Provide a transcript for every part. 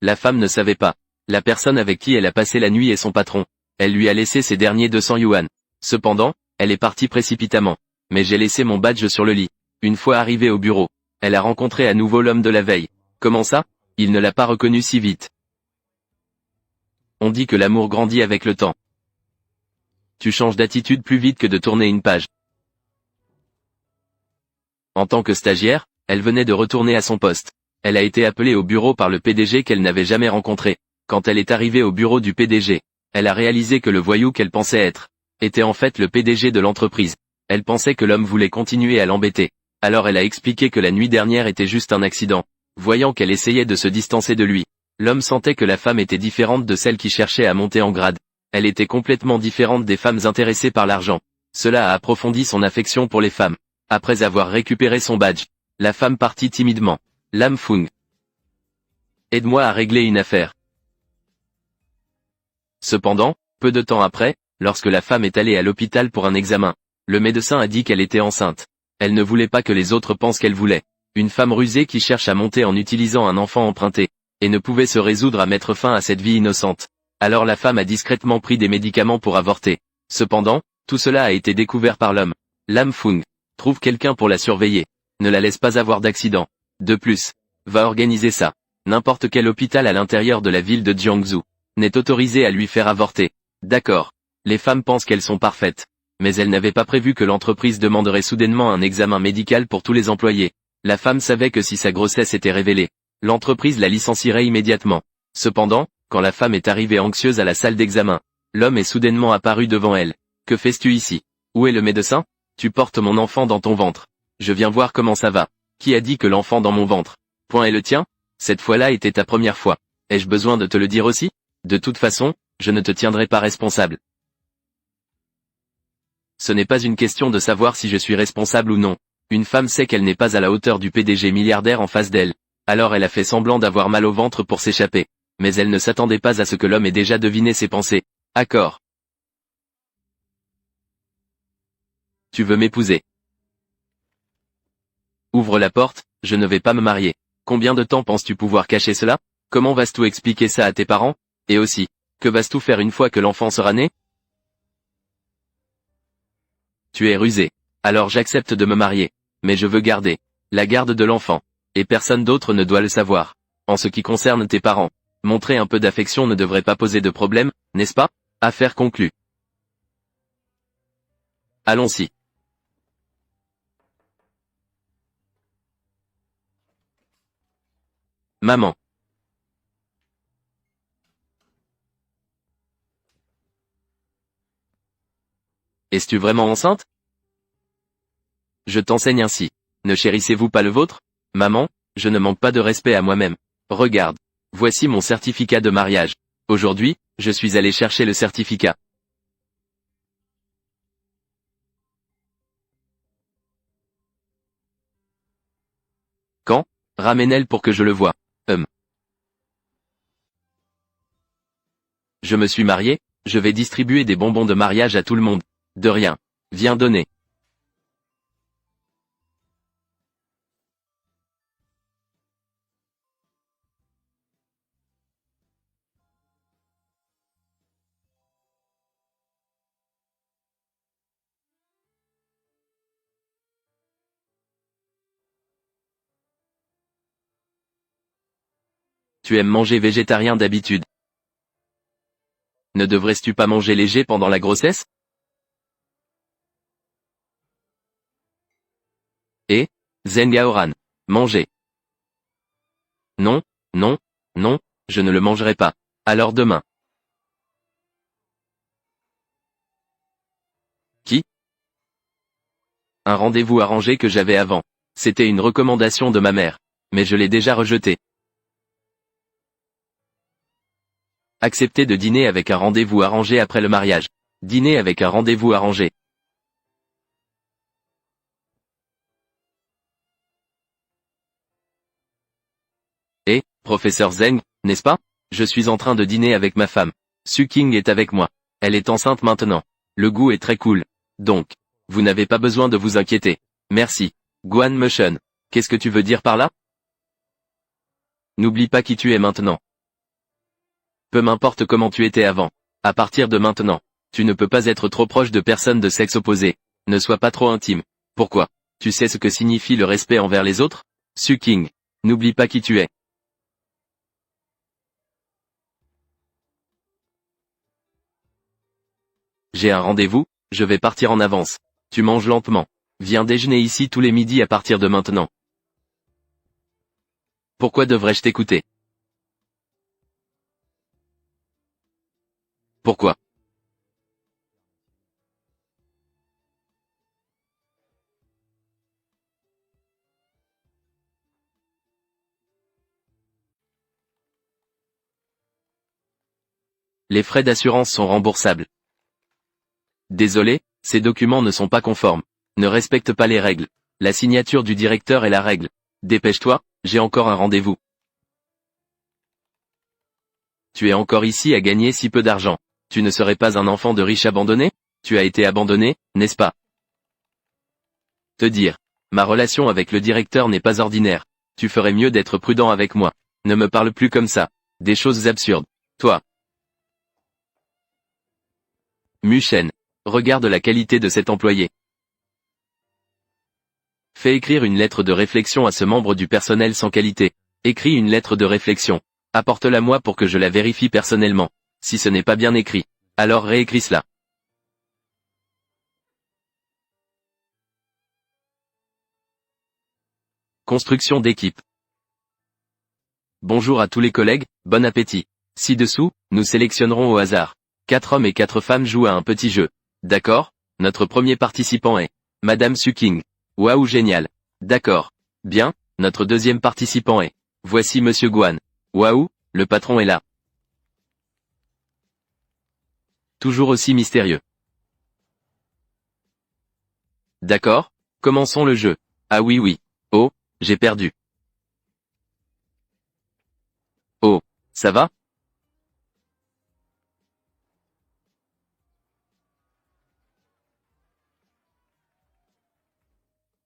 La femme ne savait pas. La personne avec qui elle a passé la nuit est son patron. Elle lui a laissé ses derniers 200 yuan. Cependant, elle est partie précipitamment. Mais j'ai laissé mon badge sur le lit. Une fois arrivée au bureau, elle a rencontré à nouveau l'homme de la veille. Comment ça? Il ne l'a pas reconnu si vite. On dit que l'amour grandit avec le temps. Tu changes d'attitude plus vite que de tourner une page. En tant que stagiaire, elle venait de retourner à son poste. Elle a été appelée au bureau par le PDG qu'elle n'avait jamais rencontré. Quand elle est arrivée au bureau du PDG, elle a réalisé que le voyou qu'elle pensait être était en fait le PDG de l'entreprise. Elle pensait que l'homme voulait continuer à l'embêter. Alors elle a expliqué que la nuit dernière était juste un accident. Voyant qu'elle essayait de se distancer de lui, l'homme sentait que la femme était différente de celle qui cherchait à monter en grade. Elle était complètement différente des femmes intéressées par l'argent. Cela a approfondi son affection pour les femmes. Après avoir récupéré son badge, la femme partit timidement. Lam Fung. Aide-moi à régler une affaire. Cependant, peu de temps après, lorsque la femme est allée à l'hôpital pour un examen, le médecin a dit qu'elle était enceinte. Elle ne voulait pas que les autres pensent qu'elle voulait. Une femme rusée qui cherche à monter en utilisant un enfant emprunté, et ne pouvait se résoudre à mettre fin à cette vie innocente. Alors la femme a discrètement pris des médicaments pour avorter. Cependant, tout cela a été découvert par l'homme. Lam Fung. Trouve quelqu'un pour la surveiller. Ne la laisse pas avoir d'accident. De plus, va organiser ça. N'importe quel hôpital à l'intérieur de la ville de Jiangsu n'est autorisé à lui faire avorter. D'accord. Les femmes pensent qu'elles sont parfaites. Mais elles n'avaient pas prévu que l'entreprise demanderait soudainement un examen médical pour tous les employés. La femme savait que si sa grossesse était révélée, l'entreprise la licencierait immédiatement. Cependant, quand la femme est arrivée anxieuse à la salle d'examen, l'homme est soudainement apparu devant elle. Que fais-tu ici? Où est le médecin? Tu portes mon enfant dans ton ventre. Je viens voir comment ça va. Qui a dit que l'enfant dans mon ventre? Point est le tien? Cette fois-là était ta première fois. Ai-je besoin de te le dire aussi? De toute façon, je ne te tiendrai pas responsable. Ce n'est pas une question de savoir si je suis responsable ou non. Une femme sait qu'elle n'est pas à la hauteur du PDG milliardaire en face d'elle. Alors elle a fait semblant d'avoir mal au ventre pour s'échapper. Mais elle ne s'attendait pas à ce que l'homme ait déjà deviné ses pensées. Accord. Tu veux m'épouser? Ouvre la porte, je ne vais pas me marier. Combien de temps penses-tu pouvoir cacher cela? Comment vas-tu expliquer ça à tes parents? Et aussi, que vas-tu faire une fois que l'enfant sera né? Tu es rusé. Alors j'accepte de me marier. Mais je veux garder la garde de l'enfant. Et personne d'autre ne doit le savoir. En ce qui concerne tes parents, montrer un peu d'affection ne devrait pas poser de problème, n'est-ce pas? Affaire conclue. Allons-y. Maman. Es-tu vraiment enceinte? Je t'enseigne ainsi. Ne chérissez-vous pas le vôtre? Maman, je ne manque pas de respect à moi-même. Regarde. Voici mon certificat de mariage. Aujourd'hui, je suis allé chercher le certificat. Quand? Ramène-le pour que je le voie. Je me suis marié, je vais distribuer des bonbons de mariage à tout le monde. De rien. Viens donner. Tu aimes manger végétarien d'habitude. Ne devrais-tu pas manger léger pendant la grossesse? Et, Zeng Gaoran. Manger. Non, non, non, je ne le mangerai pas. Alors demain. Qui? Un rendez-vous arrangé que j'avais avant. C'était une recommandation de ma mère. Mais je l'ai déjà rejeté. Accepter de dîner avec un rendez-vous arrangé après le mariage. Dîner avec un rendez-vous arrangé. Et, professeur Zeng, n'est-ce pas? Je suis en train de dîner avec ma femme. Su King est avec moi. Elle est enceinte maintenant. Le goût est très cool. Donc, vous n'avez pas besoin de vous inquiéter. Merci. Guan Meushen. Qu'est-ce que tu veux dire par là? N'oublie pas qui tu es maintenant. Peu m'importe comment tu étais avant. À partir de maintenant, tu ne peux pas être trop proche de personnes de sexe opposé. Ne sois pas trop intime. Pourquoi? Tu sais ce que signifie le respect envers les autres? Suking. N'oublie pas qui tu es. J'ai un rendez-vous, je vais partir en avance. Tu manges lentement. Viens déjeuner ici tous les midis à partir de maintenant. Pourquoi devrais-je t'écouter? Pourquoi? Les frais d'assurance sont remboursables. Désolé, ces documents ne sont pas conformes. Ne respecte pas les règles. La signature du directeur est la règle. Dépêche-toi, j'ai encore un rendez-vous. Tu es encore ici à gagner si peu d'argent. Tu ne serais pas un enfant de riche abandonné? Tu as été abandonné, n'est-ce pas? Te dire. Ma relation avec le directeur n'est pas ordinaire. Tu ferais mieux d'être prudent avec moi. Ne me parle plus comme ça. Des choses absurdes. Toi. Muchen. Regarde la qualité de cet employé. Fais écrire une lettre de réflexion à ce membre du personnel sans qualité. Écris une lettre de réflexion. Apporte-la moi pour que je la vérifie personnellement. Si ce n'est pas bien écrit, alors réécris cela. Construction d'équipe. Bonjour à tous les collègues, bon appétit. Ci-dessous, nous sélectionnerons au hasard. 4 hommes et 4 femmes jouent à un petit jeu. D'accord? Notre premier participant est Madame Suking. Waouh, génial. D'accord. Bien, notre deuxième participant est voici Monsieur Guan. Waouh, le patron est là. Toujours aussi mystérieux. D'accord, commençons le jeu. Ah oui oui. Oh, j'ai perdu. Oh, ça va?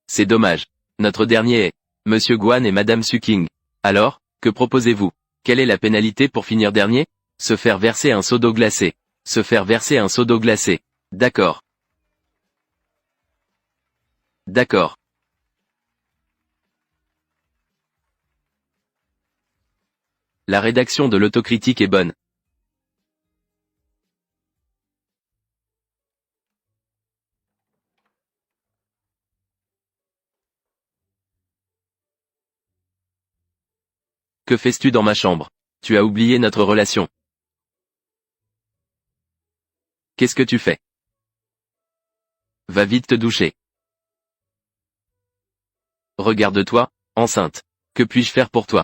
C'est dommage. Notre dernier est Monsieur Guan et Madame Suking. Alors, que proposez-vous? Quelle est la pénalité pour finir dernier? Se faire verser un seau d'eau glacée. Se faire verser un seau d'eau glacée. D'accord. D'accord. La rédaction de l'autocritique est bonne. Que fais-tu dans ma chambre? Tu as oublié notre relation. Qu'est-ce que tu fais? Va vite te doucher. Regarde-toi, enceinte. Que puis-je faire pour toi?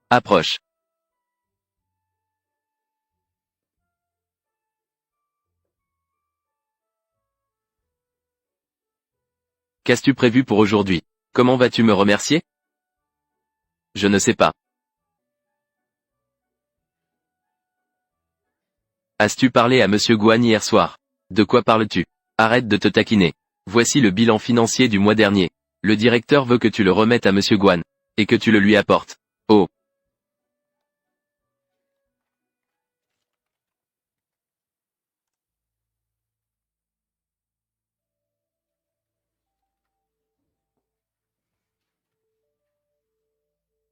Approche. Qu'as-tu prévu pour aujourd'hui? Comment vas-tu me remercier? Je ne sais pas. As-tu parlé à Monsieur Guan hier soir? De quoi parles-tu? Arrête de te taquiner. Voici le bilan financier du mois dernier. Le directeur veut que tu le remettes à Monsieur Guan. Et que tu le lui apportes. Oh.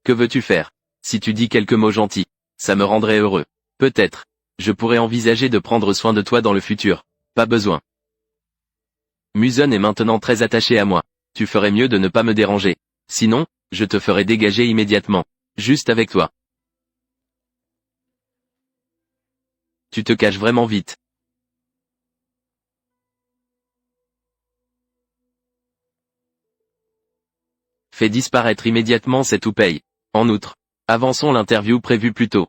Que veux-tu faire? Si tu dis quelques mots gentils, ça me rendrait heureux. Peut-être. Je pourrais envisager de prendre soin de toi dans le futur. Pas besoin. Muson est maintenant très attaché à moi. Tu ferais mieux de ne pas me déranger. Sinon, je te ferai dégager immédiatement. Juste avec toi. Tu te caches vraiment vite. Fais disparaître immédiatement cette paye. En outre, avançons l'interview prévue plus tôt.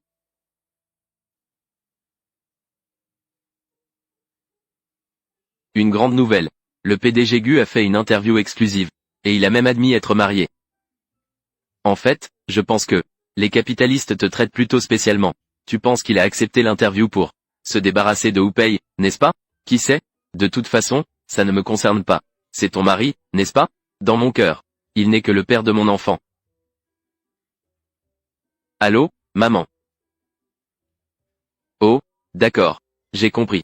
Une grande nouvelle. Le PDG Gu a fait une interview exclusive. Et il a même admis être marié. En fait, je pense que les capitalistes te traitent plutôt spécialement. Tu penses qu'il a accepté l'interview pour se débarrasser de Houpei, n'est-ce pas? Qui sait? De toute façon, ça ne me concerne pas. C'est ton mari, n'est-ce pas? Dans mon cœur. Il n'est que le père de mon enfant. Allô, maman? Oh, d'accord. J'ai compris.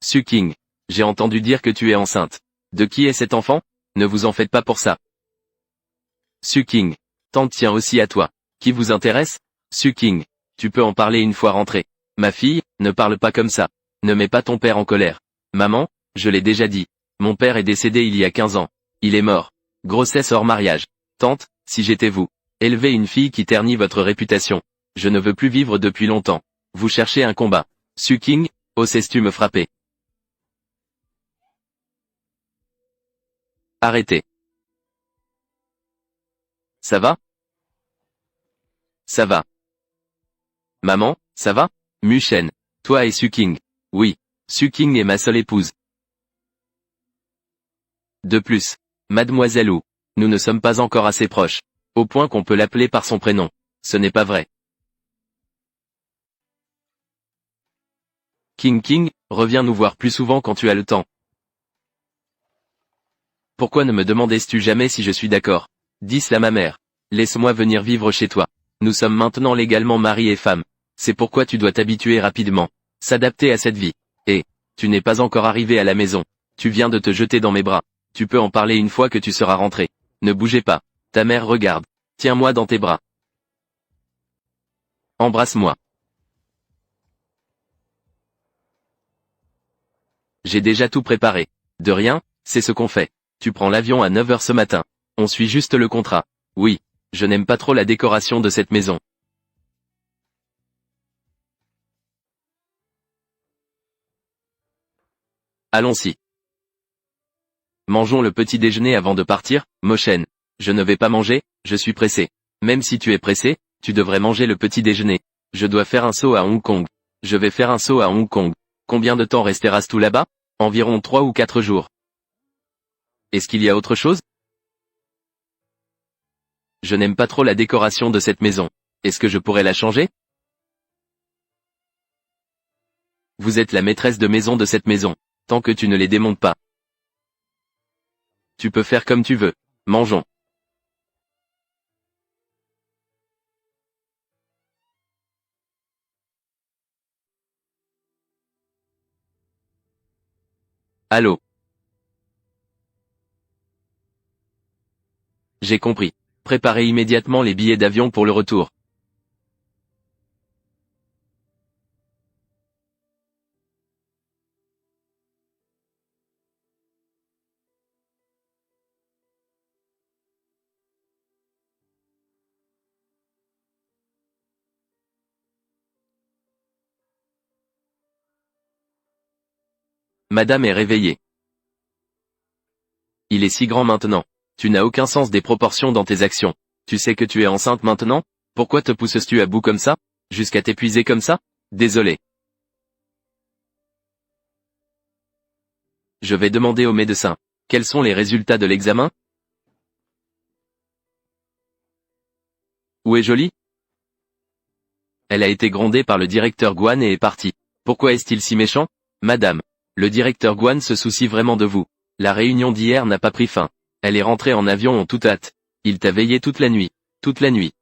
Suking. J'ai entendu dire que tu es enceinte. De qui est cet enfant? Ne vous en faites pas pour ça. Suking. Tante tient aussi à toi. Qui vous intéresse? Suking. Tu peux en parler une fois rentrée. Ma fille, ne parle pas comme ça. Ne mets pas ton père en colère. Maman, je l'ai déjà dit. Mon père est décédé il y a 15 ans. Il est mort. Grossesse hors mariage. Tante, si j'étais vous. Élevez une fille qui ternit votre réputation. Je ne veux plus vivre depuis longtemps. Vous cherchez un combat. Suking, oses-tu me frapper? Arrêtez. Ça va? Ça va. Maman, ça va? Muchen. Toi et Suking. Oui. Suking est ma seule épouse. De plus. Mademoiselle Wu. Nous ne sommes pas encore assez proches. Au point qu'on peut l'appeler par son prénom. Ce n'est pas vrai. King, reviens nous voir plus souvent quand tu as le temps. Pourquoi ne me demandais-tu jamais si je suis d'accord? Dis-le à ma mère. Laisse-moi venir vivre chez toi. Nous sommes maintenant légalement mari et femme. C'est pourquoi tu dois t'habituer rapidement. S'adapter à cette vie. Et, tu n'es pas encore arrivé à la maison. Tu viens de te jeter dans mes bras. Tu peux en parler une fois que tu seras rentré. Ne bougez pas. Ta mère regarde. Tiens-moi dans tes bras. Embrasse-moi. J'ai déjà tout préparé. De rien, c'est ce qu'on fait. Tu prends l'avion à 9 heures ce matin. On suit juste le contrat. Oui, je n'aime pas trop la décoration de cette maison. Allons-y. Mangeons le petit déjeuner avant de partir, Mochen. Je ne vais pas manger, je suis pressé. Même si tu es pressé, tu devrais manger le petit déjeuner. Je dois faire un saut à Hong Kong. Je vais faire un saut à Hong Kong. Combien de temps resteras-tu là-bas? Environ 3 ou 4 jours. Est-ce qu'il y a autre chose? Je n'aime pas trop la décoration de cette maison. Est-ce que je pourrais la changer? Vous êtes la maîtresse de maison de cette maison. Tant que tu ne les démontes pas. Tu peux faire comme tu veux. Mangeons. Allô? J'ai compris. Préparez immédiatement les billets d'avion pour le retour. Madame est réveillée. Il est si grand maintenant. Tu n'as aucun sens des proportions dans tes actions. Tu sais que tu es enceinte maintenant? Pourquoi te pousses-tu à bout comme ça? Jusqu'à t'épuiser comme ça? Désolé. Je vais demander au médecin. Quels sont les résultats de l'examen? Où est Jolie? Elle a été grondée par le directeur Guan et est partie. Pourquoi est-il si méchant? Madame. Le directeur Guan se soucie vraiment de vous. La réunion d'hier n'a pas pris fin. Elle est rentrée en avion en toute hâte. Il t'a veillé toute la nuit. Toute la nuit.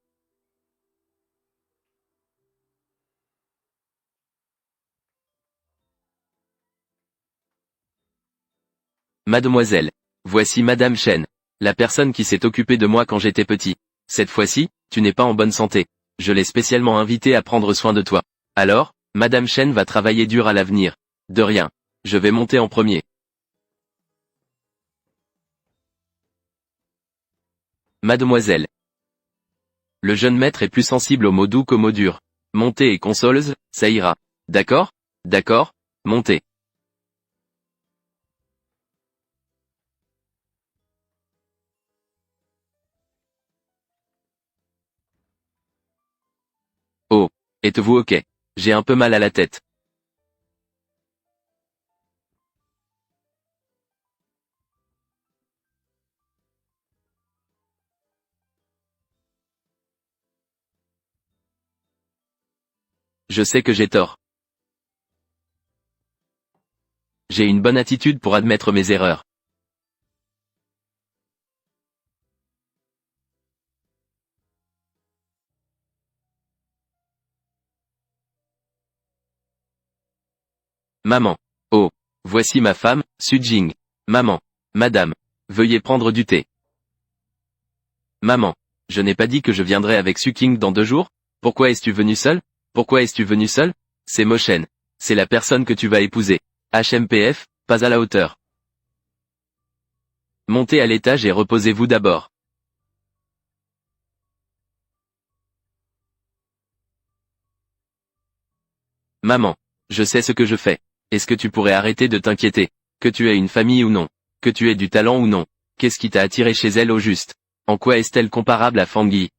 Mademoiselle. Voici Madame Chen. La personne qui s'est occupée de moi quand j'étais petit. Cette fois-ci, tu n'es pas en bonne santé. Je l'ai spécialement invitée à prendre soin de toi. Alors, Madame Chen va travailler dur à l'avenir. De rien. Je vais monter en premier. Mademoiselle. Le jeune maître est plus sensible aux mots doux qu'aux mots durs. Montez et consoles, ça ira. D'accord? D'accord? Montez. Oh. Êtes-vous ok? J'ai un peu mal à la tête. Je sais que j'ai tort. J'ai une bonne attitude pour admettre mes erreurs. Maman. Oh. Voici ma femme, Sujing. Maman. Madame. Veuillez prendre du thé. Maman. Je n'ai pas dit que je viendrais avec Suking dans 2 jours? Pourquoi es-tu venu seul? Pourquoi es-tu venu seul? C'est Moshen. C'est la personne que tu vas épouser. HMPF, pas à la hauteur. Montez à l'étage et reposez-vous d'abord. Maman. Je sais ce que je fais. Est-ce que tu pourrais arrêter de t'inquiéter? Que tu aies une famille ou non? Que tu aies du talent ou non? Qu'est-ce qui t'a attiré chez elle au juste? En quoi est-elle comparable à Fangui?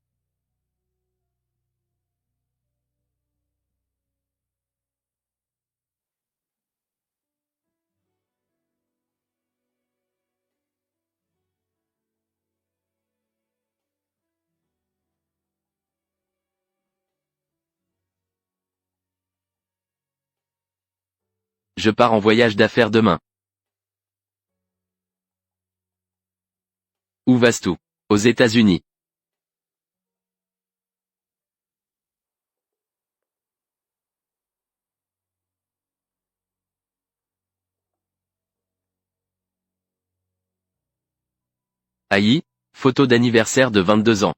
Je pars en voyage d'affaires demain. Où vas-tu? Aux États-Unis. Aïe, photo d'anniversaire de 22 ans.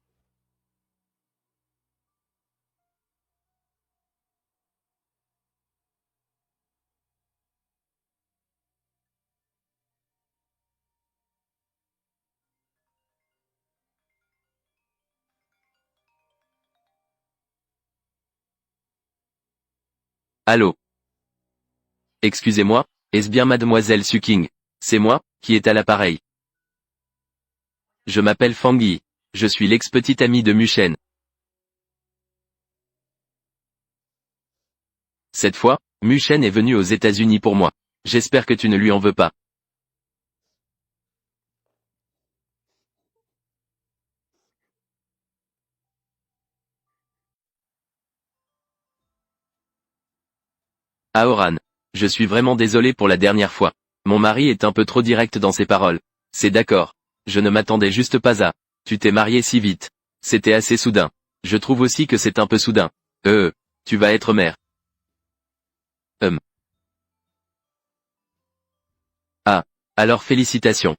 Allô? Excusez-moi, est-ce bien mademoiselle Suking? C'est moi, qui est à l'appareil. Je m'appelle Fangui. Je suis l'ex-petite amie de Mushen. Cette fois, Mushen est venu aux États-Unis pour moi. J'espère que tu ne lui en veux pas. Aoran. Je suis vraiment désolé pour la dernière fois. Mon mari est un peu trop direct dans ses paroles. C'est d'accord. Je ne m'attendais juste pas à. Tu t'es marié si vite. C'était assez soudain. Je trouve aussi que c'est un peu soudain. Tu vas être mère. Ah. Alors félicitations.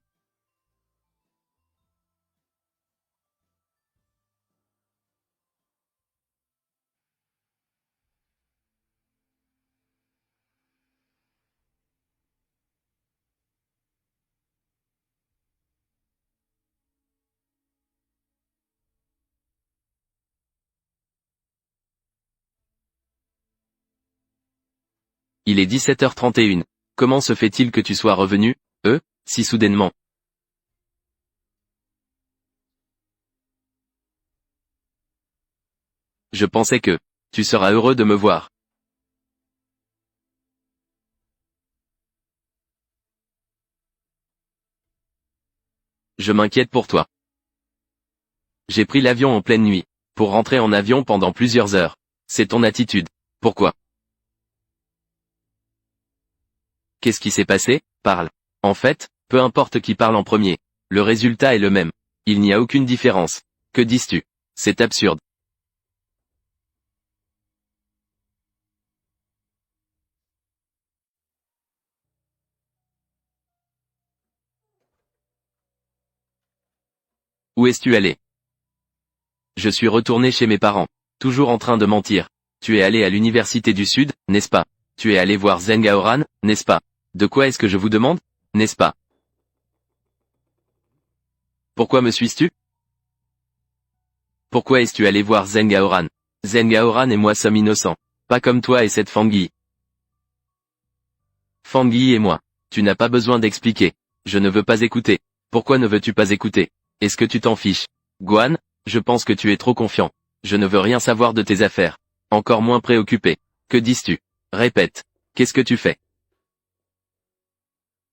Il est 17h31. Comment se fait-il que tu sois revenu, si soudainement? Je pensais que tu seras heureux de me voir. Je m'inquiète pour toi. J'ai pris l'avion en pleine nuit. Pour rentrer en avion pendant plusieurs heures. C'est ton attitude. Pourquoi? Qu'est-ce qui s'est passé? Parle. En fait, peu importe qui parle en premier. Le résultat est le même. Il n'y a aucune différence. Que dis-tu? C'est absurde. Où es-tu allé? Je suis retourné chez mes parents. Toujours en train de mentir. Tu es allé à l'université du Sud, n'est-ce pas? Tu es allé voir Zeng Aoran, n'est-ce pas? De quoi est-ce que je vous demande? N'est-ce pas? Pourquoi me suis-tu? Pourquoi es-tu allé voir Zeng Aoran? Zeng Aoran et moi sommes innocents. Pas comme toi et cette Fangui. Fangui et moi. Tu n'as pas besoin d'expliquer. Je ne veux pas écouter. Pourquoi ne veux-tu pas écouter? Est-ce que tu t'en fiches? Guan, je pense que tu es trop confiant. Je ne veux rien savoir de tes affaires. Encore moins préoccupé. Que dis-tu? Répète. Qu'est-ce que tu fais?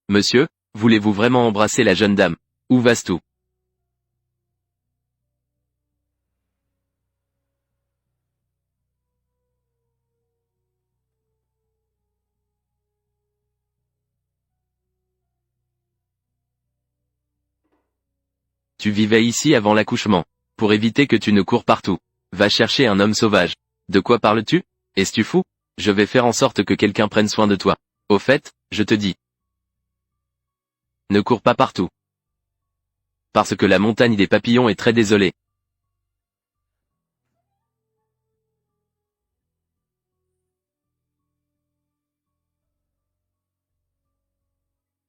Monsieur, voulez-vous vraiment embrasser la jeune dame? Où vas-tu? Tu vivais ici avant l'accouchement. Pour éviter que tu ne cours partout. Va chercher un homme sauvage. De quoi parles-tu? Es-tu fou? Je vais faire en sorte que quelqu'un prenne soin de toi. Au fait, je te dis. Ne cours pas partout. Parce que la montagne des papillons est très désolée.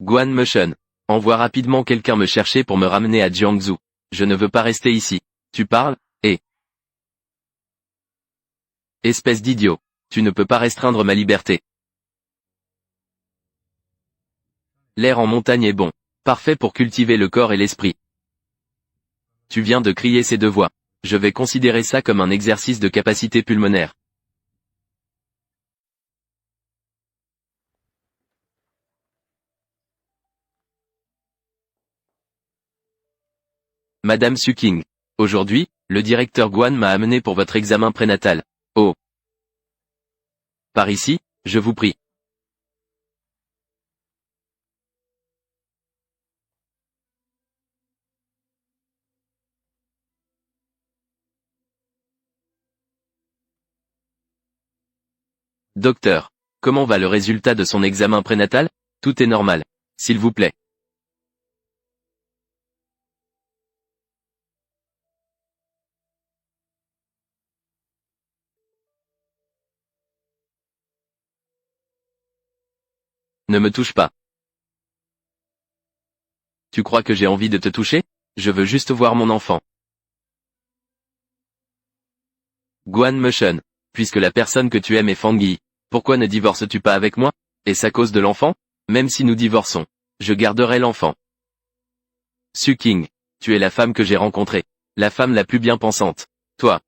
Guan Meushen. Envoie rapidement quelqu'un me chercher pour me ramener à Jiangsu. Je ne veux pas rester ici. Tu parles? Espèce d'idiot. Tu ne peux pas restreindre ma liberté. L'air en montagne est bon. Parfait pour cultiver le corps et l'esprit. Tu viens de crier ces deux voix. Je vais considérer ça comme un exercice de capacité pulmonaire. Madame Suking. Aujourd'hui, le directeur Guan m'a amené pour votre examen prénatal. Oh. Par ici, je vous prie. Docteur. Comment va le résultat de son examen prénatal? Tout est normal. S'il vous plaît. Ne me touche pas. Tu crois que j'ai envie de te toucher? Je veux juste voir mon enfant. Guan Meushen. Puisque la personne que tu aimes est Fang Yi, pourquoi ne divorces-tu pas avec moi? Est-ce à cause de l'enfant? Même si nous divorçons, je garderai l'enfant. Suking. Tu es la femme que j'ai rencontrée. La femme la plus bien pensante. Toi.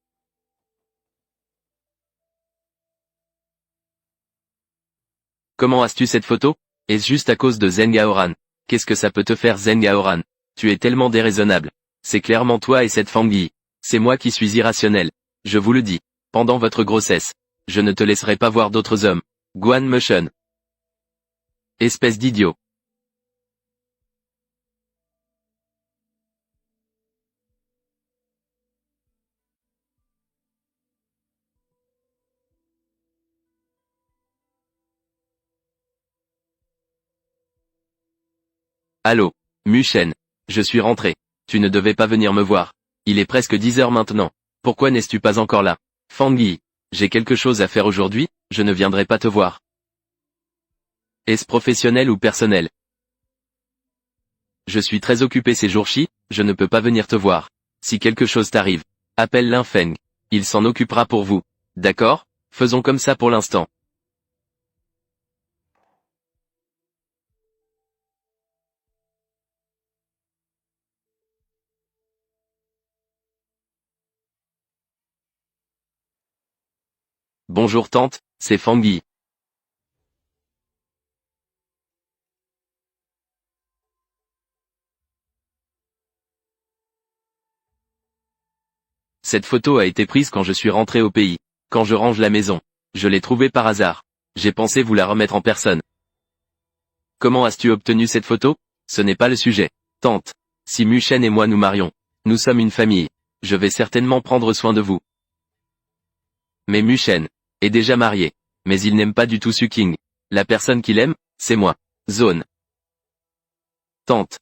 Comment as-tu cette photo? Est-ce juste à cause de Zeng Gaoran? Qu'est-ce que ça peut te faire Zeng Gaoran? Tu es tellement déraisonnable. C'est clairement toi et cette Fang Yi. C'est moi qui suis irrationnel. Je vous le dis. Pendant votre grossesse. Je ne te laisserai pas voir d'autres hommes. Guan Meushen. Espèce d'idiot. Allô, Mushen. Je suis rentré. Tu ne devais pas venir me voir. Il est presque 10 heures maintenant. Pourquoi n'es-tu pas encore là? Fang Yi. J'ai quelque chose à faire aujourd'hui, je ne viendrai pas te voir. Est-ce professionnel ou personnel? Je suis très occupé ces jours-ci, je ne peux pas venir te voir. Si quelque chose t'arrive, appelle Lin Feng. Il s'en occupera pour vous. D'accord? Faisons comme ça pour l'instant. Bonjour tante, c'est Fang Yi. Cette photo a été prise quand je suis rentré au pays. Quand je range la maison. Je l'ai trouvée par hasard. J'ai pensé vous la remettre en personne. Comment as-tu obtenu cette photo? Ce n'est pas le sujet. Tante. Si Mushen et moi nous marions. Nous sommes une famille. Je vais certainement prendre soin de vous. Mais Mushen est déjà marié. Mais il n'aime pas du tout Suking. La personne qu'il aime, c'est moi. Zone. Tante.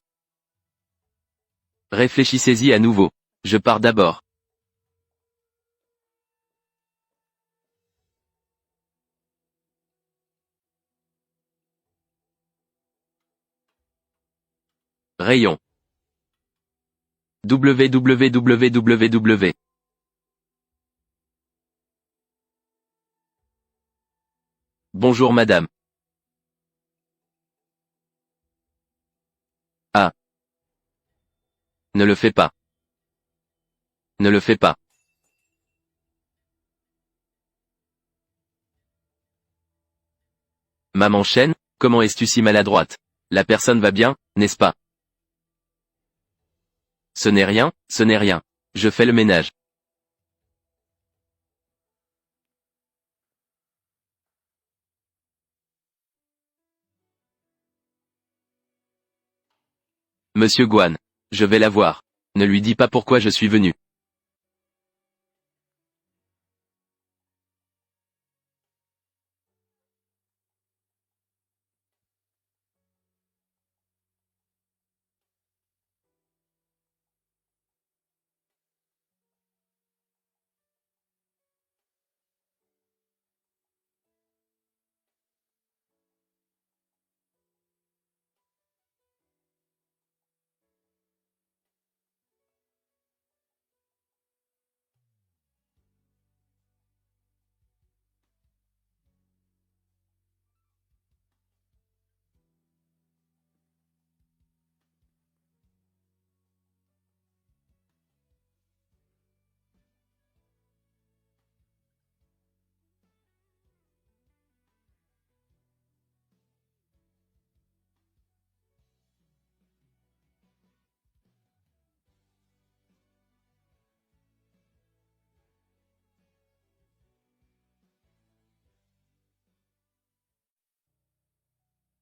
Réfléchissez-y à nouveau. Je pars d'abord. Rayon. www. Bonjour madame. Ah. Ne le fais pas. Ne le fais pas. Maman Chen, comment es-tu si maladroite? La personne va bien, n'est-ce pas? Ce n'est rien, ce n'est rien. Je fais le ménage. Monsieur Guan. Je vais la voir. Ne lui dis pas pourquoi je suis venu.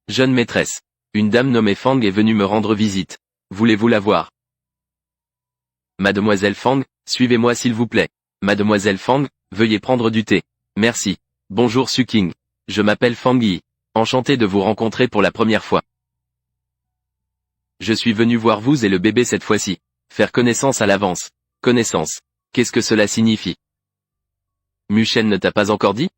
Jeune maîtresse. Une dame nommée Fang est venue me rendre visite. Voulez-vous la voir? Mademoiselle Fang, suivez-moi s'il vous plaît. Mademoiselle Fang, veuillez prendre du thé. Merci. Bonjour Suking. Je m'appelle Fang Yi. Enchanté de vous rencontrer pour la première fois. Je suis venu voir vous et le bébé cette fois-ci. Faire connaissance à l'avance. Connaissance. Qu'est-ce que cela signifie? Muchen ne t'a pas encore dit?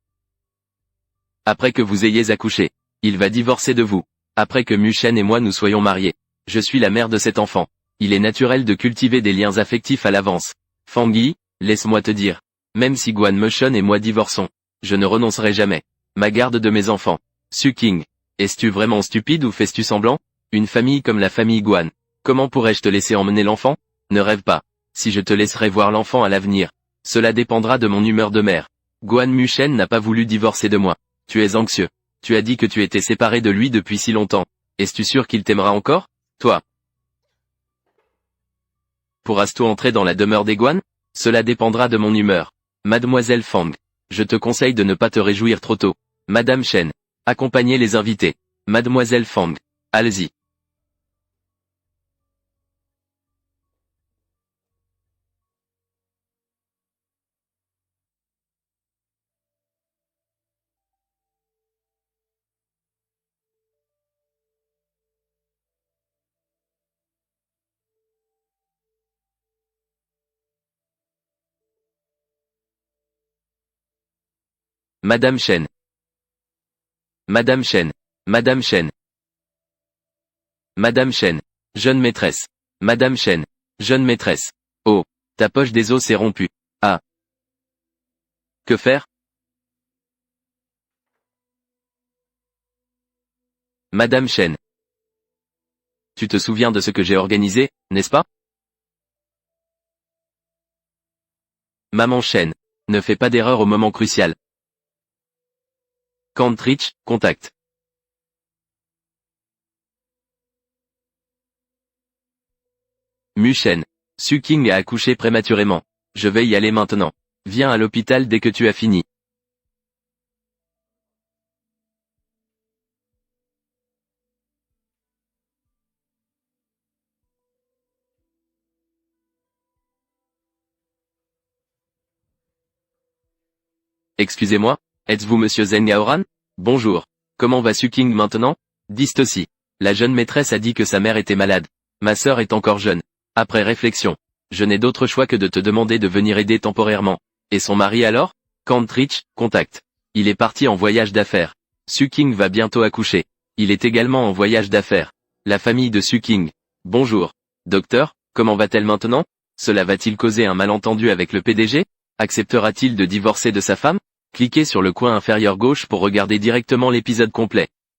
Après que vous ayez accouché. Il va divorcer de vous. Après que Muchen et moi nous soyons mariés. Je suis la mère de cet enfant. Il est naturel de cultiver des liens affectifs à l'avance. Fang Yi, laisse-moi te dire. Même si Guan Muchen et moi divorçons. Je ne renoncerai jamais. Ma garde de mes enfants. Suking. Es-tu vraiment stupide ou fais-tu semblant? Une famille comme la famille Guan. Comment pourrais-je te laisser emmener l'enfant? Ne rêve pas. Si je te laisserai voir l'enfant à l'avenir. Cela dépendra de mon humeur de mère. Guan Muchen n'a pas voulu divorcer de moi. Tu es anxieux. Tu as dit que tu étais séparé de lui depuis si longtemps. Es-tu sûr qu'il t'aimera encore? Toi. Pourras-tu entrer dans la demeure des Guan? Cela dépendra de mon humeur. Mademoiselle Fang. Je te conseille de ne pas te réjouir trop tôt. Madame Chen. Accompagnez les invités. Mademoiselle Fang. Allez-y. Madame Chen. Madame Chen. Madame Chen. Madame Chen. Jeune maîtresse. Madame Chen. Jeune maîtresse. Oh. Ta poche des os s'est rompue. Ah. Que faire? Madame Chen. Tu te souviens de ce que j'ai organisé, n'est-ce pas? Maman Chen. Ne fais pas d'erreur au moment crucial. Cantrich, contact. Muchen. Suking a accouché prématurément. Je vais y aller maintenant. Viens à l'hôpital dès que tu as fini. Excusez-moi, êtes-vous monsieur Zeng Yaoran? Bonjour. Comment va Suking maintenant? Disent aussi. La jeune maîtresse a dit que sa mère était malade. Ma sœur est encore jeune. Après réflexion. Je n'ai d'autre choix que de te demander de venir aider temporairement. Et son mari alors? Cantrich, contact. Il est parti en voyage d'affaires. Suking va bientôt accoucher. Il est également en voyage d'affaires. La famille de Suking. Bonjour. Docteur, comment va-t-elle maintenant? Cela va-t-il causer un malentendu avec le PDG? Acceptera-t-il de divorcer de sa femme? Cliquez sur le coin inférieur gauche pour regarder directement l'épisode complet.